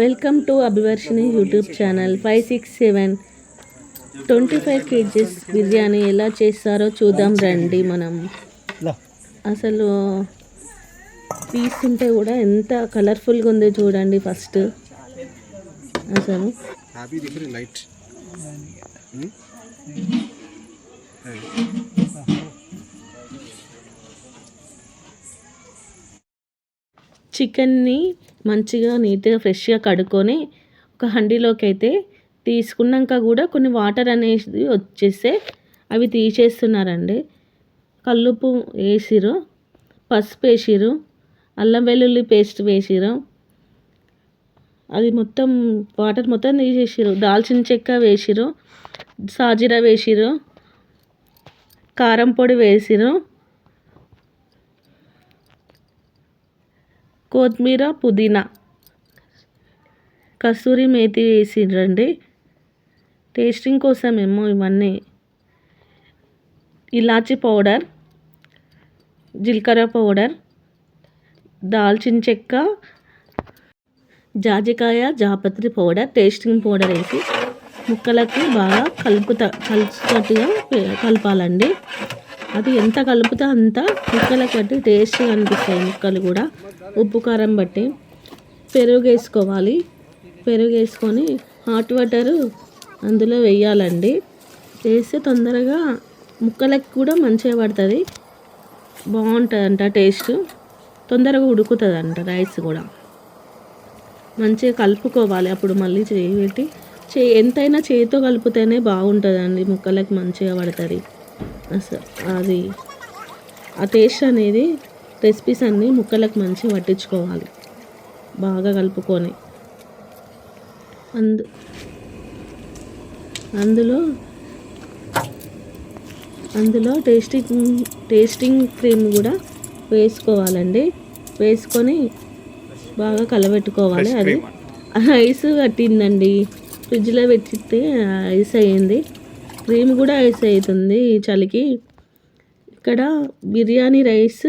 Welcome to Abhivarshini YouTube channel 567 25 kgs biryani ఎలా చేస్తారో చూద్దాం రండి. మనం అసలు తీస్తుంటే కూడా ఎంత కలర్ఫుల్గా ఉందో చూడండి. ఫస్ట్ అసలు చికెన్ని మంచిగా నీట్గా ఫ్రెష్గా కడుక్కొని ఒక హండీలోకి అయితే తీసుకున్నాక కూడా కొన్ని వాటర్ అనేది వచ్చేస్తే అవి తీసేస్తున్నారండి. కల్లుప్పు వేసిరు, పసుపు వేసిరు, అల్లం వెల్లుల్లి పేస్ట్ వేసిరు, అది మొత్తం వాటర్ మొత్తం తీసేసిరు. దాల్చిన చెక్క వేసిరు, సాజీరా వేసిరు, కారం పొడి వేసిరు, కొత్తిమీర, పుదీనా, కస్తూరి మేతి వేసిరండి. టేస్టింగ్ కోసం ఏమో ఇవన్నీ. ఇలాచీ పౌడర్, జీలకర్ర పౌడర్, దాల్చిన చెక్క, జాజికాయ, జాపత్రి పౌడర్, టేస్టింగ్ పౌడర్ వేసి ముక్కలకి బాగా కలిసినట్టుగా కలపాలండి. అది ఎంత కలుపుతా అంత ముక్కలకు బట్టి టేస్ట్గా అనిపిస్తాయి ముక్కలు కూడా. ఉప్పు కారం బట్టి పెరుగు వేసుకోవాలి. పెరుగు వేసుకొని హాట్ వాటర్ అందులో వేయాలండి. వేస్తే తొందరగా ముక్కలకు కూడా మంచిగా పడుతుంది, బాగుంటుందంట. టేస్ట్ తొందరగా ఉడుకుతుందంట. రైస్ కూడా మంచిగా కలుపుకోవాలి. అప్పుడు మళ్ళీ చేయి పెట్టి ఎంతైనా చేతితో కలిపితేనే బాగుంటుందండి, ముక్కలకు మంచిగా పడుతుంది. అసలు అది ఆ టేస్ట్ అనేది రెసిపీస్ అన్నీ ముక్కలకు మంచిగా పట్టించుకోవాలి, బాగా కలుపుకొని. అందులో టేస్టింగ్ క్రీమ్ కూడా వేసుకోవాలండి. వేసుకొని బాగా కలబెట్టుకోవాలి. అది ఐస్ కట్టిందండి, ఫ్రిడ్జ్లో పెట్టితే ఐస్ అయ్యింది. క్రీమ్ కూడా ఐస్ అవుతుంది ఈ చలికి. ఇక్కడ బిర్యానీ రైస్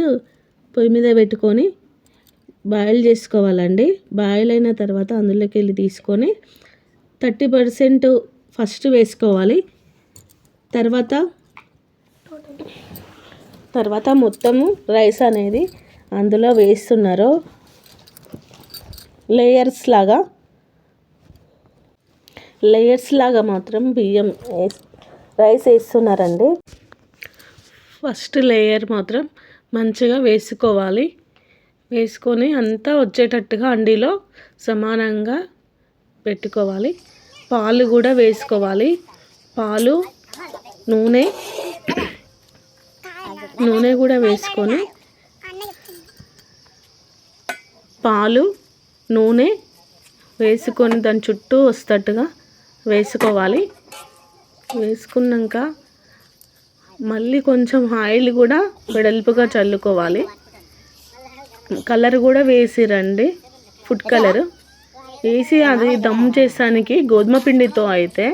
పొయ్యి మీద పెట్టుకొని బాయిల్ చేసుకోవాలండి. బాయిల్ అయిన తర్వాత అందులోకి వెళ్ళి తీసుకొని 30% ఫస్ట్ వేసుకోవాలి. తర్వాత మొత్తము రైస్ అనేది అందులో వేస్తున్నారు. లేయర్స్ లాగా మాత్రం రైస్ వేస్తున్నారండి. ఫస్ట్ లేయర్ మాత్రం మంచిగా వేసుకోవాలి. వేసుకొని అంతా వచ్చేటట్టుగా అండిలో సమానంగా పెట్టుకోవాలి. పాలు కూడా వేసుకోవాలి. పాలు, నూనె కూడా వేసుకొని పాలు, నూనె వేసుకొని దాని చుట్టూ వస్తట్టుగా వేసుకోవాలి. వేసుకున్నాక మళ్ళీ కొంచెం ఆయిల్ కూడా వెడల్పుగా చల్లుకోవాలి. కలర్ కూడా వేసిరండి, ఫుడ్ కలర్ వేసి అది దమ్ చేసానికి గోధుమ పిండితో అయితే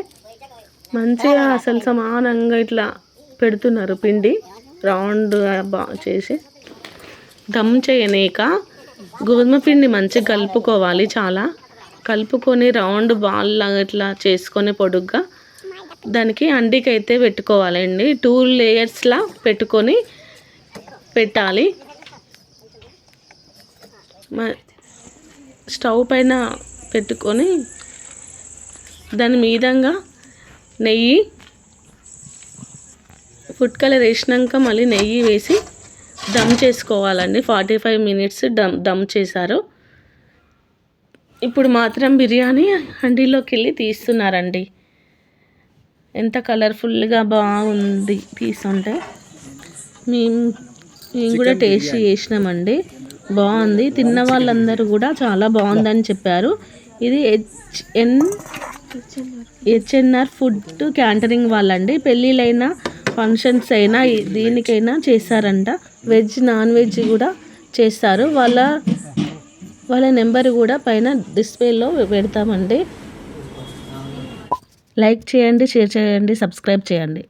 మంచిగా అసలు సమానంగా ఇట్లా పెడుతున్నారు. పిండి రౌండ్ చేసి దమ్ చేయనీక గోధుమ పిండి మంచిగా కలుపుకోవాలి. చాలా కలుపుకొని రౌండ్ బాల్ లాగా ఇట్లా చేసుకొని పొడుగ్గా దానికి అండికి అయితే పెట్టుకోవాలండి. 2 లేయర్స్లా పెట్టుకొని పెట్టాలి. స్టవ్ పైన పెట్టుకొని దాని మీదంగా నెయ్యి, ఫుడ్ కలర్ వేసినాక మళ్ళీ నెయ్యి వేసి దమ్ చేసుకోవాలండి. 45 minutes దమ్ చేశారు. ఇప్పుడు మాత్రం బిర్యానీ హండీలోకి వెళ్ళి తీస్తున్నారండి. ఎంత కలర్ఫుల్గా బాగుంది తీస్తుంటే. మేము కూడా టేస్ట్ చేసినామండి, బాగుంది. తిన్న వాళ్ళందరూ కూడా చాలా బాగుందని చెప్పారు. ఇది హెచ్ఎన్ఆర్ ఫుడ్ క్యాంటరింగ్ వాళ్ళండి. పెళ్ళిళ్ళైనా ఫంక్షన్స్ అయినా దీనికైనా చేస్తారంట. వెజ్, నాన్ వెజ్ కూడా చేస్తారు. వాళ్ళ నెంబర్ కూడా పైన డిస్ప్లేలో పెడతామండి. లైక్ చేయండి, షేర్ చేయండి, సబ్స్క్రైబ్ చేయండి.